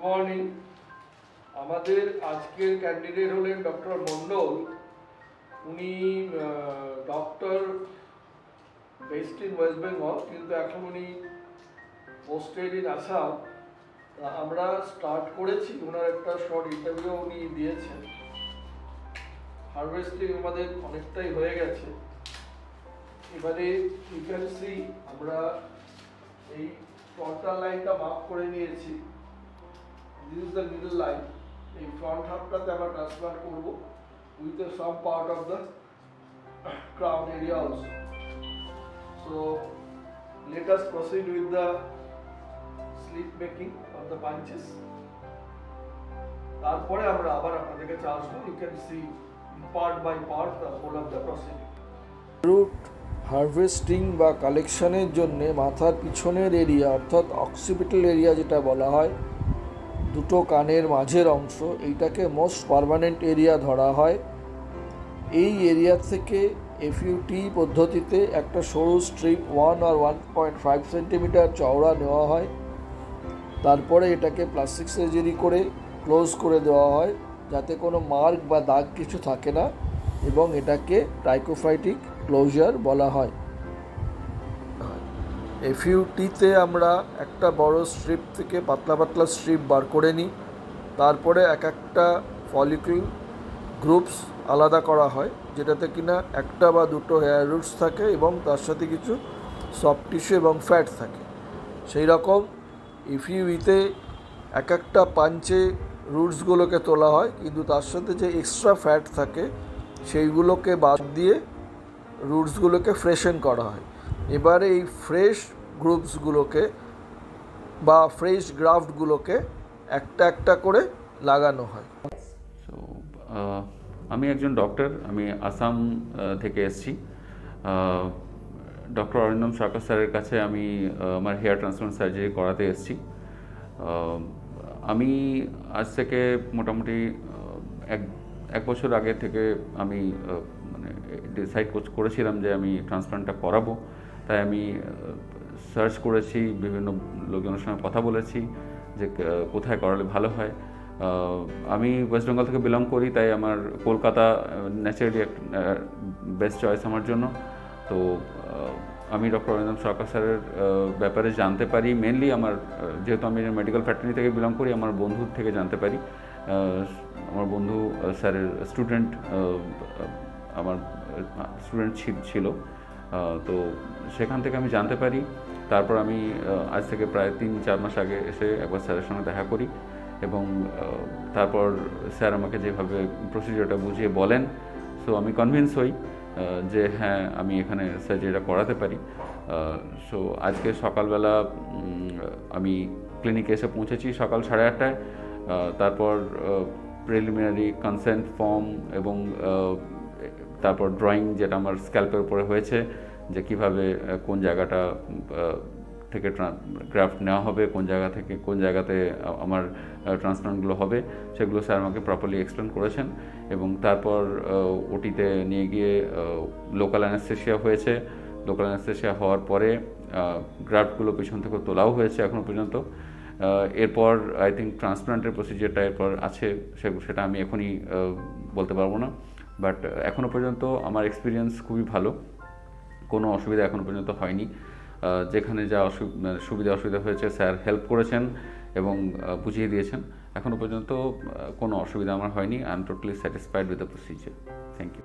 Morning. আমাদের আজকের candidate হলেন ডক্টর মন্ডল। উনি doctor based in West Bengal, কিন্তু এখন উনি পোস্টেড ইন আসাম। আমরা স্টার্ট করেছি, ওনার একটা শর্ট ইন্টারভিউ উনি দিয়েছেন। হারভেস্টিং আমাদের অনেকটাই হয়ে গেছে। এবারে ইউ ক্যান সি আমরা এই ফ্রন্টাল লাইনটা মার্ক করে নিয়েছি। This is the middle line. এই ফ্রন্ট হাফটাতে আমরা ট্রান্সপ্লান্ট করব with some part of the crown area also. So let us proceed with the slip making of the punches. তারপরে আমরা আবার আপনাদেরকে আসবো। You can see part by part the whole of the proceeding. Root harvesting বা কালেকশনের জন্য মাথার পিছনের এরিয়া অর্থাৎ অক্সিপিটাল এরিয়া যেটা বলা হয়, দুটো কানের মাঝের অংশ, এইটাকে মোস্ট পার্মানেন্ট এরিয়া ধরা হয়। এই এরিয়া থেকে এফইউটি পদ্ধতিতে একটা সরু স্ট্রিপ 1 or 1.5 সেন্টিমিটার চওড়া নেওয়া হয়। তারপরে এটাকে প্লাস্টিক সার্জারি করে ক্লোজ করে দেওয়া হয়, যাতে কোনো মার্ক বা দাগ কিছু থাকে না, এবং এটাকে ট্রাইকোফাইটিক ক্লোজার বলা হয়। এফইউটিতে আমরা একটা বড় স্ট্রিপ থেকে পাতলা পাতলা স্ট্রিপ বার করে নিই। তারপরে এক একটা ফলিকুল গ্রুপস আলাদা করা হয়, যেটাতে কিনা একটা বা দুটো হেয়ার রুটস থাকে এবং তার সাথে কিছু সফট টিস্যু এবং ফ্যাট থাকে। সেই রকম এফইউইতে এক একটা পাঞ্চে রুটসগুলোকে তোলা হয়, কিন্তু তার সাথে যে এক্সট্রা ফ্যাট থাকে সেইগুলোকে বাদ দিয়ে রুটসগুলোকে ফ্রেশেন করা হয়। এবারে এই ফ্রেশ গ্রুপসগুলোকে বা ফ্রেশ গ্রাফটগুলোকে একটা একটা করে লাগানো হয়। সো আমি একজন ডক্টর, আমি আসাম থেকে এসেছি। ডক্টর অরিন্দম সরকার স্যারের কাছে আমি আমার হেয়ার ট্রান্সপ্লান্ট সার্জারি করাতে এসেছি। আমি আজ থেকে মোটামুটি এক বছর আগে থেকে আমি মানে ডিসাইড করেছিলাম যে আমি ট্রান্সপ্লান্টটা করাবো। তাই আমি সার্চ করেছি, বিভিন্ন লোকজনের সঙ্গে কথা বলেছি যে কোথায় করালে ভালো হয়। আমি ওয়েস্ট বেঙ্গল থেকে বিলং করি, তাই আমার কলকাতা ন্যাচারালি একটা বেস্ট চয়েস আমার জন্য। তো আমি ডক্টর অরিন্দম সরকার স্যারের ব্যাপারে জানতে পারি মেনলি আমার, যেহেতু আমি মেডিকেল ফ্যাটার্নি থেকে বিলং করি, আমার বন্ধুর থেকে জানতে পারি। আমার বন্ধু স্যারের স্টুডেন্ট, আমার স্টুডেন্ট ছিল, তো সেখান থেকে আমি জানতে পারি। তারপর আমি আজ থেকে প্রায় 3-4 মাস আগে এসে একবার স্যারের সঙ্গে দেখা করি, এবং তারপর স্যার আমাকে যেভাবে প্রসিডিওরটা বুঝিয়ে বলেন, সো আমি কনভিন্স হই যে হ্যাঁ, আমি এখানে সার্জারিটা করাতে পারি। সো আজকে সকালবেলা আমি ক্লিনিকে এসে পৌঁছেছি সকাল 8:30টায়। তারপর প্রিলিমিনারি কনসেন্ট ফর্ম এবং তারপর ড্রয়িং, যেটা আমার স্ক্যাল্পের উপরে হয়েছে, যে কিভাবে কোন জায়গাটা থেকে গ্রাফট নেওয়া হবে, কোন জায়গা থেকে কোন জায়গাতে আমার ট্রান্সপ্লান্টগুলো হবে, সেগুলো স্যার আমাকে প্রপারলি এক্সপ্লেন করেছেন। এবং তারপর ওটিতে নিয়ে গিয়ে লোকাল অ্যানেস্থেশিয়া হয়েছে। লোকাল অ্যানেস্থেশিয়া হওয়ার পরে গ্রাফটগুলো পিছন থেকে তোলাও হয়েছে এখনও পর্যন্ত। এরপর আই থিঙ্ক ট্রান্সপ্লান্টের প্রসিজিওরটা এরপর আছে, সেটা আমি এখনই বলতে পারবো না। বাট এখনও পর্যন্ত আমার এক্সপিরিয়েন্স খুবই ভালো, কোনো অসুবিধা এখনও পর্যন্ত হয়নি। যেখানে যা সুবিধা অসুবিধা হয়েছে স্যার হেল্প করেছেন এবং বুঝিয়ে দিয়েছেন। এখনও পর্যন্ত কোনো অসুবিধা আমার হয়নি। I am totally satisfied with the procedure. Thank you.